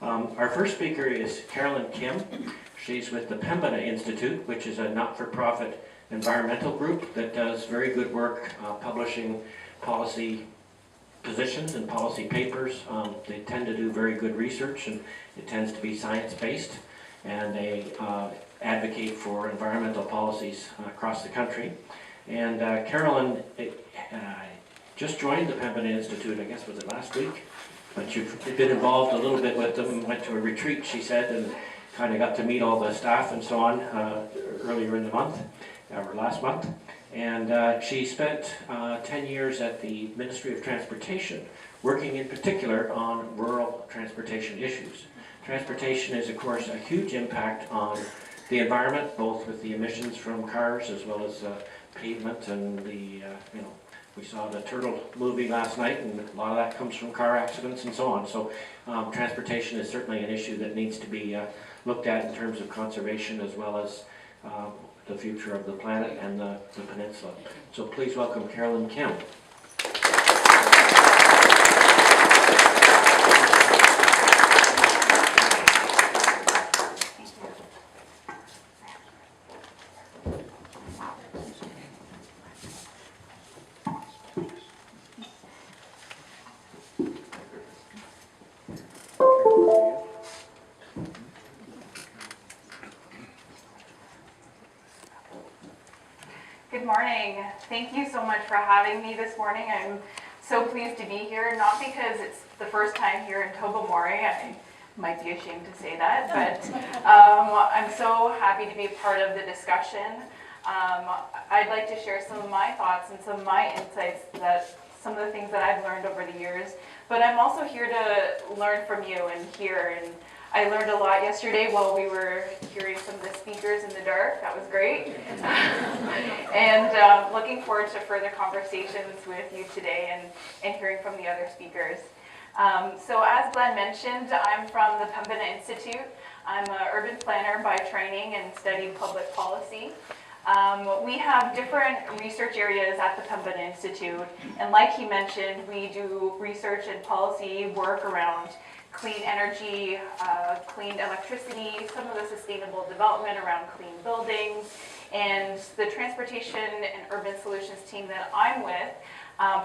Our first speaker is Carolyn Kim. She's with the Pembina Institute, which is a not-for-profit environmental group that does very good work publishing policy positions and policy papers. They tend to do very good research, and it tends to be science-based, and they advocate for environmental policies across the country. And Carolyn just joined the Pembina Institute, I guess, was it last week? But you've been involved a little bit with them, went to a retreat, she said, and kind of got to meet all the staff and so on earlier in the month, or last month. And she spent 10 years at the Ministry of Transportation, working in particular on rural transportation issues. Transportation is, of course, a huge impact on the environment, both with the emissions from cars as well as pavement and the, we saw the turtle movie last night, and a lot of that comes from car accidents and so on. So transportation is certainly an issue that needs to be looked at in terms of conservation as well as the future of the planet and the peninsula. So please welcome Carolyn Kim. Good morning. Thank you so much for having me this morning. I'm so pleased to be here, not because it's the first time here in Tobermory. I might be ashamed to say that, but I'm so happy to be a part of the discussion. I'd like to share some of my thoughts and some of my insights, that some of the things that I've learned over the years, but I'm also here to learn from you and hear. And I learned a lot yesterday while we were hearing some of the speakers in the dark. That was great. And looking forward to further conversations with you today and hearing from the other speakers. So as Glenn mentioned, I'm from the Pembina Institute. I'm an urban planner by training and studied public policy. We have different research areas at the Pembina Institute, and like he mentioned, we do research and policy work around clean energy, clean electricity, some of the sustainable development around clean buildings, and the transportation and urban solutions team that I'm with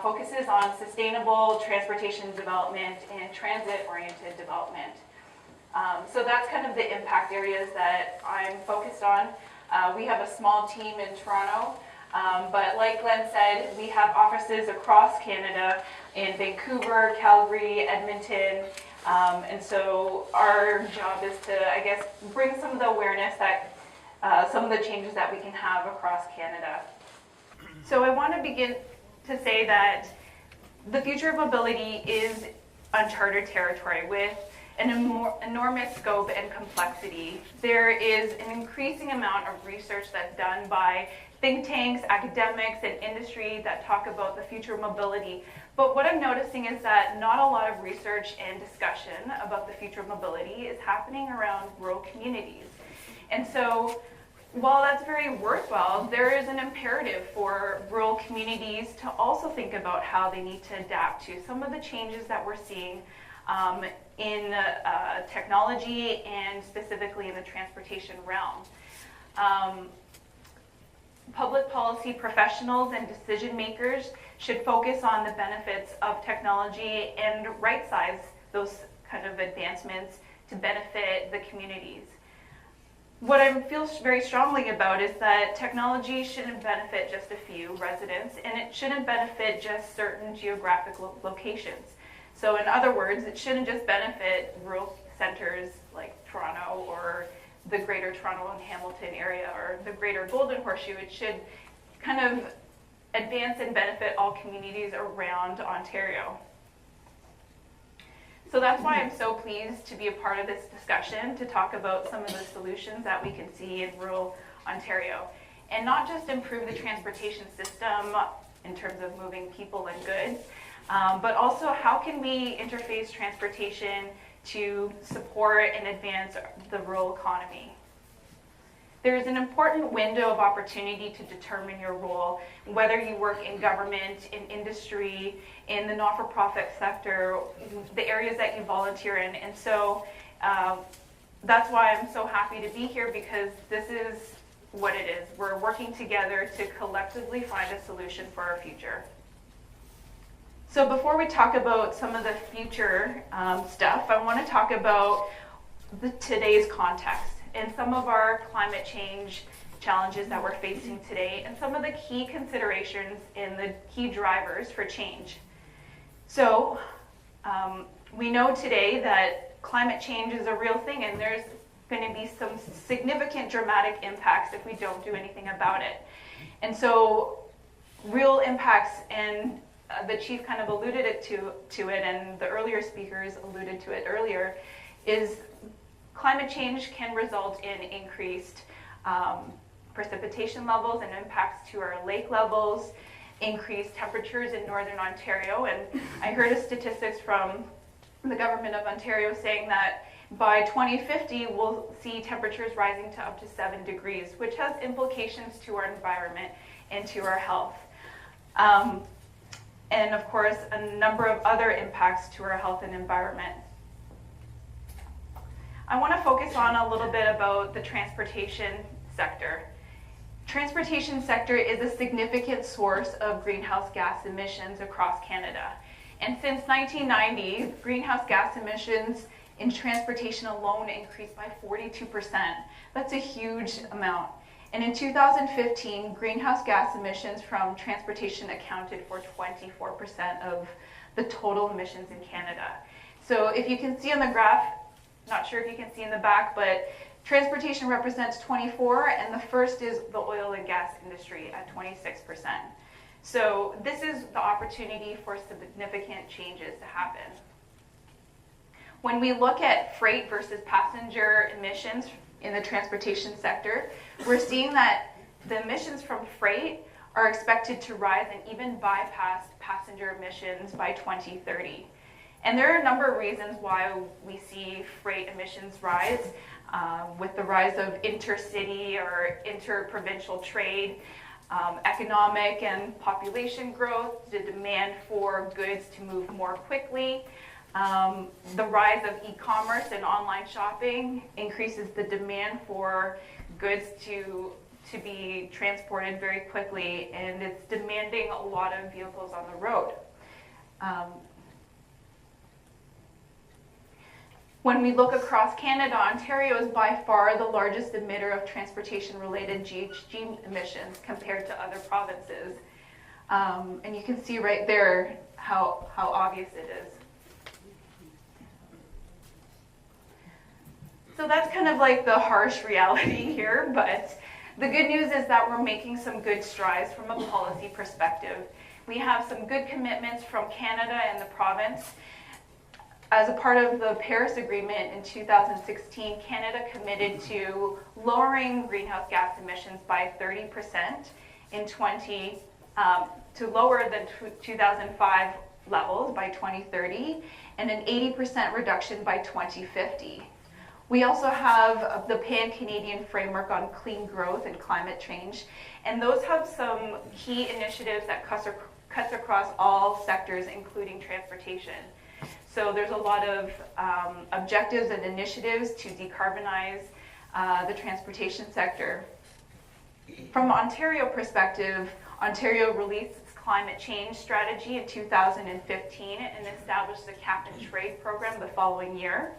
focuses on sustainable transportation development and transit-oriented development. So that's kind of the impact areas that I'm focused on. We have a small team in Toronto, but like Glenn said, we have offices across Canada in Vancouver, Calgary, Edmonton, and so our job is to, I guess, bring some of the awareness that some of the changes that we can have across Canada. So I want to begin to say that the future of mobility is uncharted territory with an enormous scope and complexity. There is an increasing amount of research that's done by think tanks, academics, and industry that talk about the future of mobility. But what I'm noticing is that not a lot of research and discussion about the future of mobility is happening around rural communities. And so while that's very worthwhile, there is an imperative for rural communities to also think about how they need to adapt to some of the changes that we're seeing in technology and specifically in the transportation realm. Public policy professionals and decision makers should focus on the benefits of technology and right-size those kind of advancements to benefit the communities. What I feel very strongly about is that technology shouldn't benefit just a few residents, and it shouldn't benefit just certain geographic locations. So in other words, it shouldn't just benefit rural centers like Toronto or the Greater Toronto and Hamilton area or the Greater Golden Horseshoe. It should kind of advance and benefit all communities around Ontario. So that's why I'm so pleased to be a part of this discussion, to talk about some of the solutions that we can see in rural Ontario. And not just improve the transportation system in terms of moving people and goods, but also how can we interface transportation to support and advance the rural economy. There is an important window of opportunity to determine your role, whether you work in government, in industry, in the not-for-profit sector, the areas that you volunteer in. And so That's why I'm so happy to be here, because this is what it is. We're working together to collectively find a solution for our future. So before we talk about some of the future stuff, I want to talk about today's context and some of our climate change challenges that we're facing today, and some of the key considerations and the key drivers for change. So we know today that climate change is a real thing, and there's going to be some significant dramatic impacts if we don't do anything about it. And so real impacts, and the chief kind of alluded to it, and the earlier speakers alluded to it earlier, is climate change can result in increased precipitation levels and impacts to our lake levels, increased temperatures in northern Ontario. And I heard a statistics from the government of Ontario saying that by 2050 we'll see temperatures rising to up to 7 degrees, which has implications to our environment and to our health. And of course, a number of other impacts to our health and environment. I want to focus on a little bit about the transportation sector. Transportation sector is a significant source of greenhouse gas emissions across Canada. And since 1990, greenhouse gas emissions in transportation alone increased by 42%. That's a huge amount. And in 2015, greenhouse gas emissions from transportation accounted for 24% of the total emissions in Canada. So if you can see on the graph, not sure if you can see in the back, but transportation represents 24, and the first is the oil and gas industry at 26%. So this is the opportunity for significant changes to happen. When we look at freight versus passenger emissions in the transportation sector, we're seeing that the emissions from freight are expected to rise and even bypass passenger emissions by 2030. And there are a number of reasons why we see freight emissions rise, with the rise of intercity or interprovincial trade, economic and population growth, the demand for goods to move more quickly, the rise of e-commerce and online shopping increases the demand for goods to be transported very quickly, and it's demanding a lot of vehicles on the road. When we look across Canada, Ontario is by far the largest emitter of transportation-related GHG emissions compared to other provinces. And you can see right there how obvious it is. So that's kind of like the harsh reality here, but the good news is that we're making some good strides from a policy perspective. We have some good commitments from Canada and the province. As a part of the Paris Agreement in 2016, Canada committed to lowering greenhouse gas emissions by 30% to lower the 2005 levels by 2030, and an 80% reduction by 2050. We also have the Pan-Canadian Framework on Clean Growth and Climate Change, and those have some key initiatives that cuts across all sectors, including transportation. So there's a lot of objectives and initiatives to decarbonize the transportation sector. From Ontario perspective, Ontario released its climate change strategy in 2015 and established the cap and trade program the following year,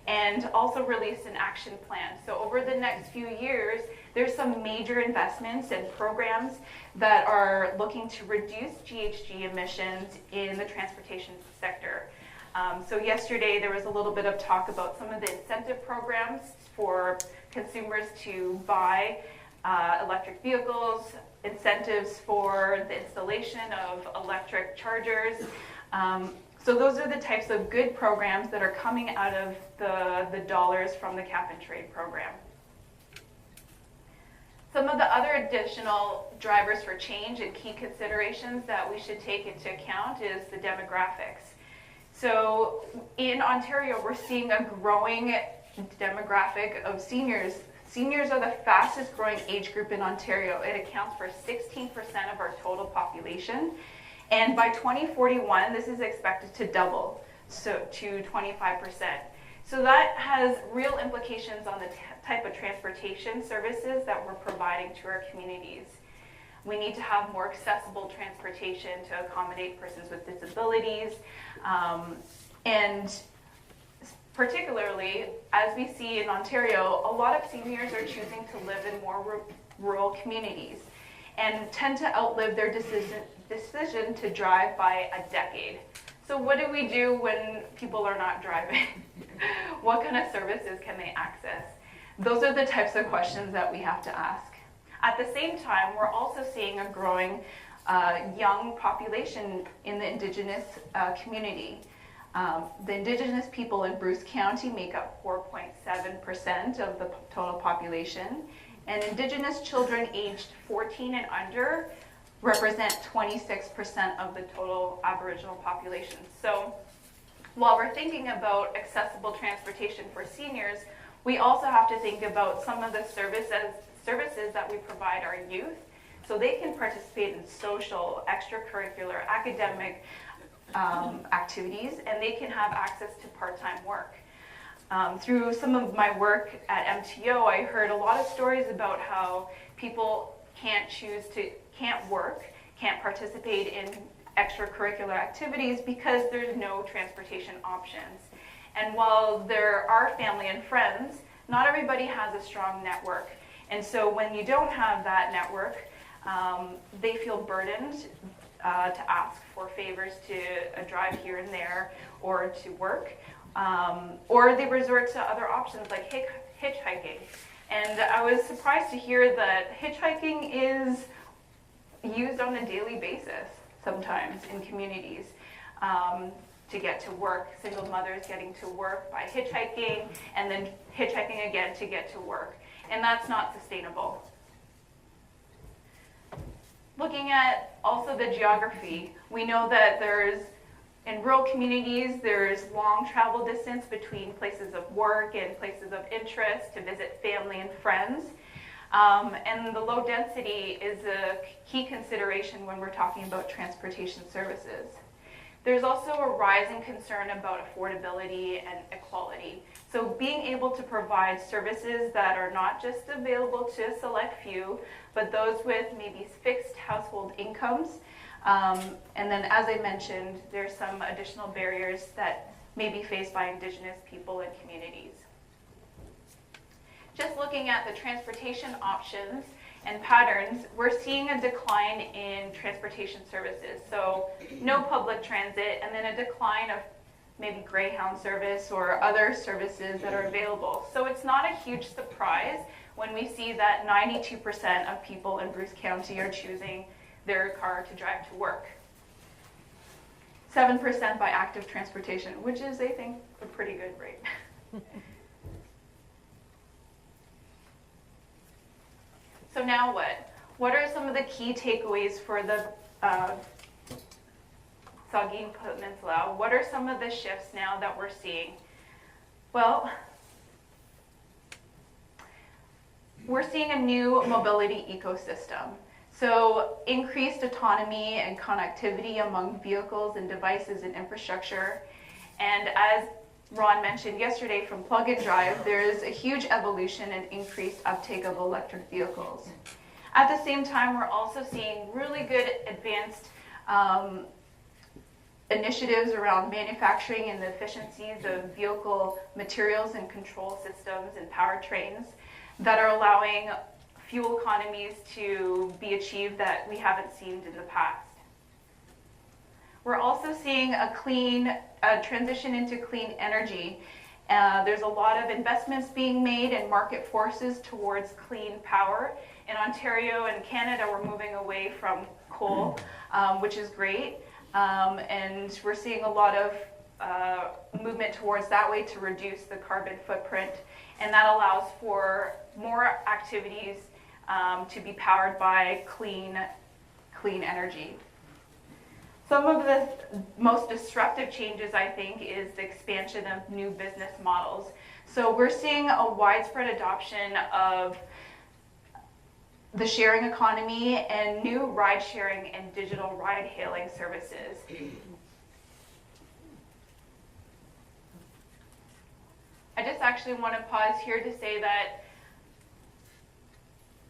and also released an action plan. So over the next few years, there's some major investments and programs that are looking to reduce GHG emissions in the transportation sector. So yesterday there was a little bit of talk about some of the incentive programs for consumers to buy electric vehicles, incentives for the installation of electric chargers. So those are the types of good programs that are coming out of the dollars from the cap and trade program. Some of the other additional drivers for change and key considerations that we should take into account is the demographics. So in Ontario, we're seeing a growing demographic of seniors. Seniors are the fastest growing age group in Ontario. It accounts for 16% of our total population. And by 2041, this is expected to double to 25%. So that has real implications on the type of transportation services that we're providing to our communities. We need to have more accessible transportation to accommodate persons with disabilities, and particularly, as we see in Ontario, a lot of seniors are choosing to live in more rural communities and tend to outlive their decision to drive by a decade. So what do we do when people are not driving? What kind of services can they access? Those are the types of questions that we have to ask. At the same time, we're also seeing a growing young population in the Indigenous community. The Indigenous people in Bruce County make up 4.7% of the total population, and Indigenous children aged 14 and under represent 26% of the total Aboriginal population. So while we're thinking about accessible transportation for seniors, we also have to think about some of the services that we provide our youth so they can participate in social, extracurricular, academic activities, and they can have access to part-time work. Through some of my work at MTO, I heard a lot of stories about how people can't work, can't participate in extracurricular activities because there's no transportation options. And while there are family and friends, not everybody has a strong network. And so when you don't have that network, they feel burdened to ask for favors to drive here and there or to work. Or they resort to other options like hitchhiking. And I was surprised to hear that hitchhiking is used on a daily basis sometimes in communities to get to work. Single mothers getting to work by hitchhiking and then hitchhiking again to get to work. And that's not sustainable. Looking at also the geography, we know that in rural communities, there's long travel distance between places of work and places of interest to visit family and friends. And the low density is a key consideration when we're talking about transportation services. There's also a rising concern about affordability and equality. So being able to provide services that are not just available to a select few, but those with maybe fixed household incomes. And then, as I mentioned, there's some additional barriers that may be faced by Indigenous people and communities. Just looking at the transportation options and patterns, we're seeing a decline in transportation services. So no public transit, and then a decline of maybe Greyhound service or other services that are available. So it's not a huge surprise when we see that 92% of people in Bruce County are choosing their car to drive to work. 7% by active transportation, which is, I think, a pretty good rate. So now what? What are some of the key takeaways for the Saugeen Peninsula? What are some of the shifts now that we're seeing? Well, we're seeing a new mobility ecosystem. So increased autonomy and connectivity among vehicles and devices and infrastructure. And as Ron mentioned yesterday from Plug and Drive, there is a huge evolution and increased uptake of electric vehicles. At the same time, we're also seeing really good advanced initiatives around manufacturing and the efficiencies of vehicle materials and control systems and powertrains that are allowing fuel economies to be achieved that we haven't seen in the past. We're also seeing a transition into clean energy. There's a lot of investments being made and market forces towards clean power. In Ontario and Canada, we're moving away from coal, which is great. And we're seeing a lot of movement towards that way to reduce the carbon footprint. And that allows for more activities to be powered by clean energy. Some of the most disruptive changes, I think, is the expansion of new business models. So we're seeing a widespread adoption of the sharing economy and new ride-sharing and digital ride-hailing services. I just actually want to pause here to say that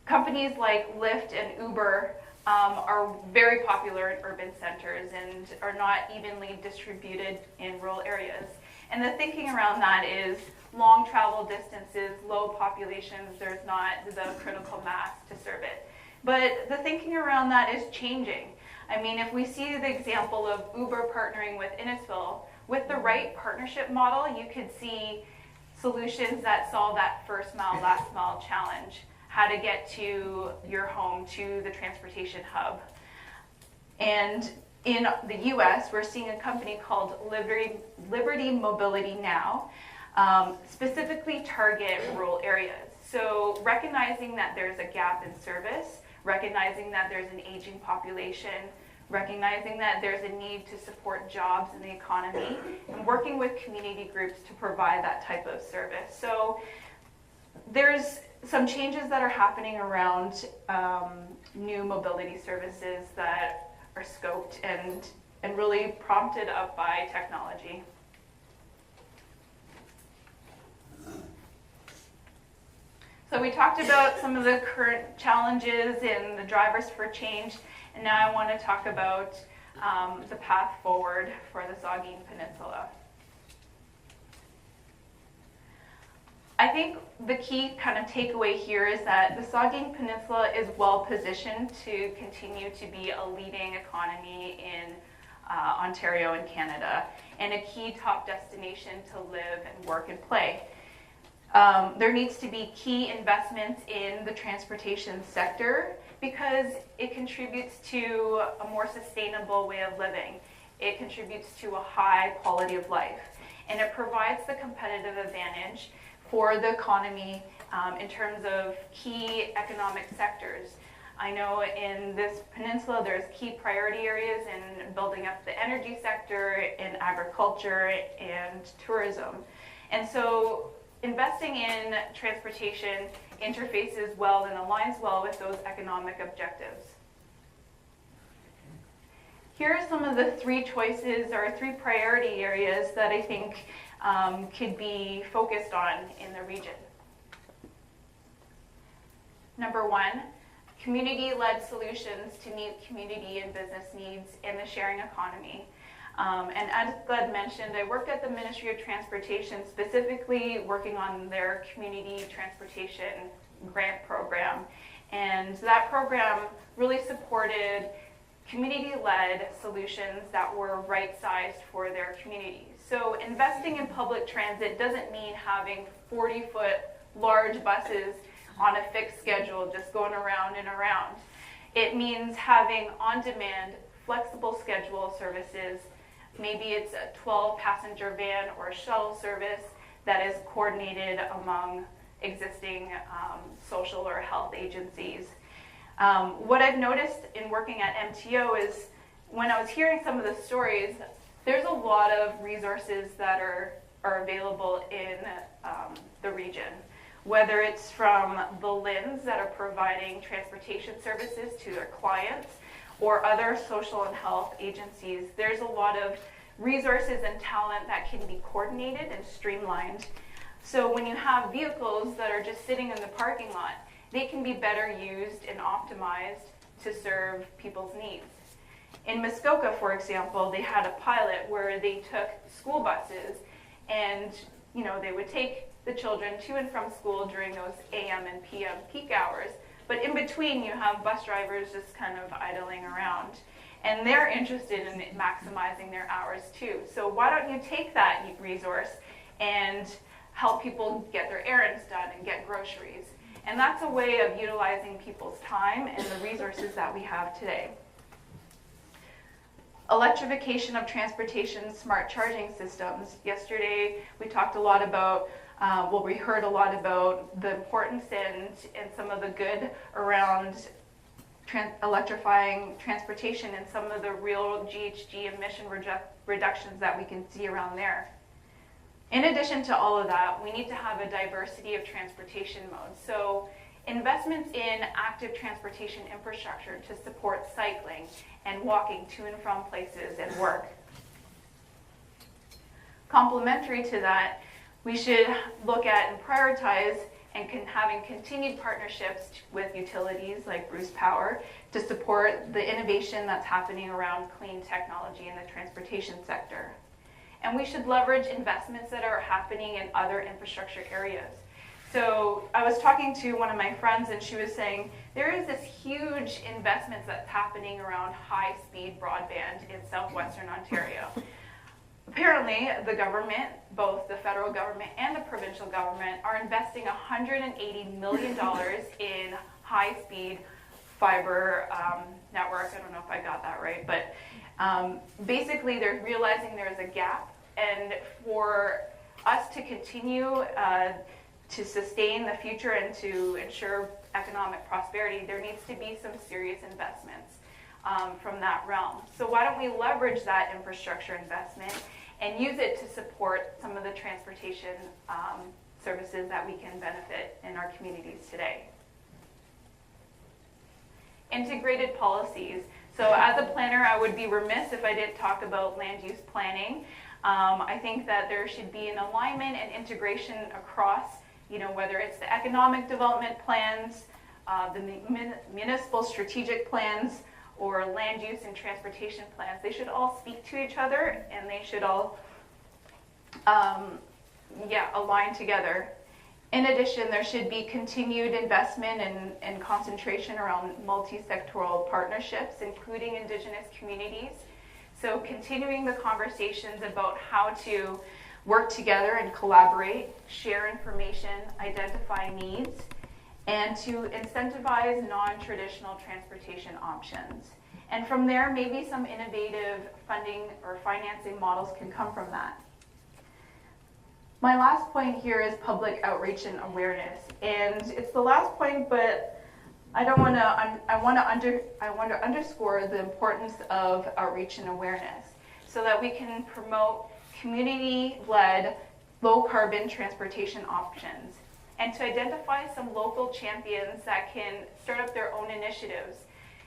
companies like Lyft and Uber are very popular in urban centers and are not evenly distributed in rural areas. And the thinking around that is long travel distances, low populations, there's not the critical mass to serve it. But the thinking around that is changing. I mean, if we see the example of Uber partnering with Innisfil, with the right partnership model, you could see solutions that solve that first mile, last mile challenge, how to get to your home, to the transportation hub. And in the US, we're seeing a company called Liberty Mobility Now, specifically target rural areas. So recognizing that there's a gap in service, recognizing that there's an aging population, recognizing that there's a need to support jobs in the economy, and working with community groups to provide that type of service. So there's some changes that are happening around new mobility services that are scoped and really prompted up by technology. So we talked about some of the current challenges and the drivers for change, and now I want to talk about the path forward for the Saugeen Peninsula. I think the key kind of takeaway here is that the Saugeen Peninsula is well positioned to continue to be a leading economy in Ontario and Canada, and a key top destination to live and work and play. There needs to be key investments in the transportation sector because it contributes to a more sustainable way of living. It contributes to a high quality of life, and it provides the competitive advantage for the economy in terms of key economic sectors. I know in this peninsula there's key priority areas in building up the energy sector, in agriculture, and tourism. And so investing in transportation interfaces well and aligns well with those economic objectives. Here are some of the three choices or three priority areas that I think could be focused on in the region. Number one, community-led solutions to meet community and business needs in the sharing economy. And as Glad mentioned, I worked at the Ministry of Transportation, specifically working on their community transportation grant program. And that program really supported community-led solutions that were right-sized for their communities. So investing in public transit doesn't mean having 40-foot large buses on a fixed schedule just going around and around. It means having on-demand, flexible schedule services. Maybe it's a 12-passenger van or a shuttle service that is coordinated among existing social or health agencies. What I've noticed in working at MTO is when I was hearing some of the stories, there's a lot of resources that are available in the region, whether it's from the LINs that are providing transportation services to their clients or other social and health agencies. There's a lot of resources and talent that can be coordinated and streamlined. So when you have vehicles that are just sitting in the parking lot, they can be better used and optimized to serve people's needs. In Muskoka, for example, they had a pilot where they took school buses and they would take the children to and from school during those AM and PM peak hours. But in between, you have bus drivers just kind of idling around. And they're interested in maximizing their hours too. So why don't you take that resource and help people get their errands done and get groceries? And that's a way of utilizing people's time and the resources that we have today. Electrification of transportation, smart charging systems. Yesterday, we talked a lot about, we heard a lot about the importance and some of the good around electrifying transportation and some of the real GHG emission reductions that we can see around there. In addition to all of that, we need to have a diversity of transportation modes. So investments in active transportation infrastructure to support cycling and walking to and from places and work. Complementary to that, We should look at and prioritize and having continued partnerships with utilities like Bruce Power to support the innovation that's happening around clean technology in the transportation sector. And we should leverage investments that are happening in other infrastructure areas. So I was talking to one of my friends and she was saying, there is this huge investment that's happening around high-speed broadband in southwestern Ontario. Apparently, the government, both the federal government and the provincial government, are investing $180 million in high-speed fiber network. I don't know if I got that right, but basically they're realizing there's a gap, and for us to continue to sustain the future and to ensure economic prosperity, there needs to be some serious investments from that realm. So why don't we leverage that infrastructure investment and use it to support some of the transportation services that we can benefit in our communities today. Integrated policies. So as a planner, I would be remiss if I didn't talk about land use planning. I think that there should be an alignment and integration across, whether it's the economic development plans, the municipal strategic plans, or land use and transportation plans. They should all speak to each other, and they should all align together. In addition, there should be continued investment and concentration around multi-sectoral partnerships, including Indigenous communities. So continuing the conversations about how to work together and collaborate, share information, identify needs, and to incentivize non-traditional transportation options. And from there, maybe some innovative funding or financing models can come from that. My last point here is public outreach and awareness. And it's the last point, but I want to underscore the importance of outreach and awareness so that we can promote community-led low-carbon transportation options, and to identify some local champions that can start up their own initiatives.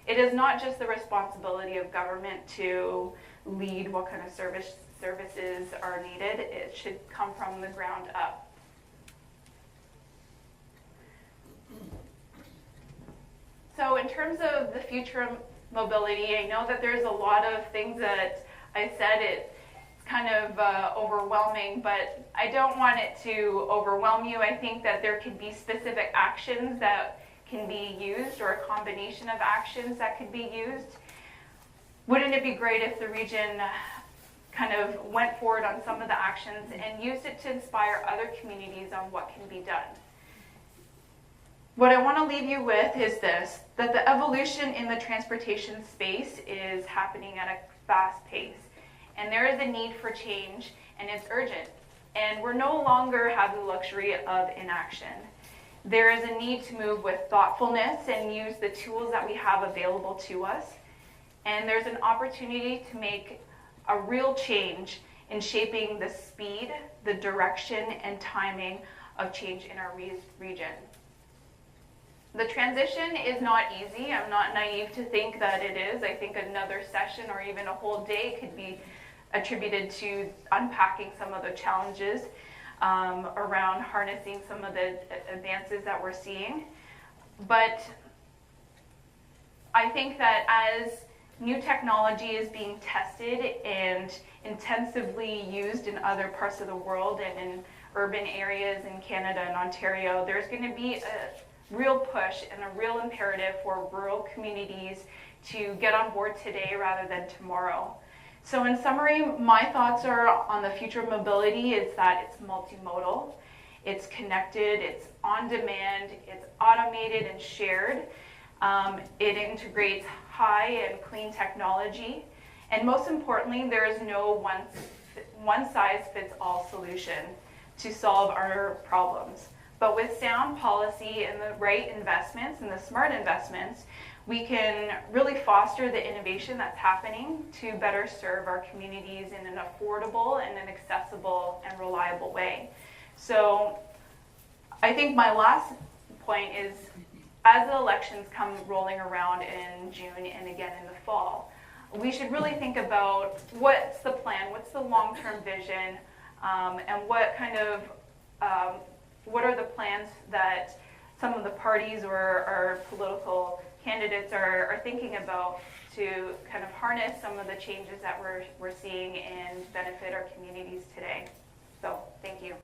It is not just the responsibility of government to lead what kind of services are needed. It should come from the ground up. So in terms of the future of mobility, I know that there's a lot of things that I said it's kind of overwhelming, but I don't want it to overwhelm you. I think that there could be specific actions that can be used, or a combination of actions that could be used. Wouldn't it be great if the region kind of went forward on some of the actions and used it to inspire other communities on what can be done? What I want to leave you with is this, that the evolution in the transportation space is happening at a fast pace. And there is a need for change, and it's urgent. And we're no longer have the luxury of inaction. There is a need to move with thoughtfulness and use the tools that we have available to us. And there's an opportunity to make a real change in shaping the speed, the direction, and timing of change in our region. The transition is not easy. I'm not naive to think that it is. I think another session or even a whole day could be attributed to unpacking some of the challenges around harnessing some of the advances that we're seeing. But I think that as new technology is being tested and intensively used in other parts of the world and in urban areas in Canada and Ontario, there's going to be a real push and a real imperative for rural communities to get on board today rather than tomorrow. So in summary, my thoughts are on the future of mobility is that it's multimodal, it's connected, it's on demand, it's automated and shared. It integrates high and clean technology. And most importantly, there is no one-size-fits-all solution to solve our problems. But with sound policy and the right investments and the smart investments, we can really foster the innovation that's happening to better serve our communities in an affordable and an accessible and reliable way. So I think my last point is, as the elections come rolling around in June and again in the fall, we should really think about what's the plan, what's the long-term vision, and what kind of what are the plans that some of the parties or our political candidates are thinking about to kind of harness some of the changes that we're seeing and benefit our communities today. So, thank you.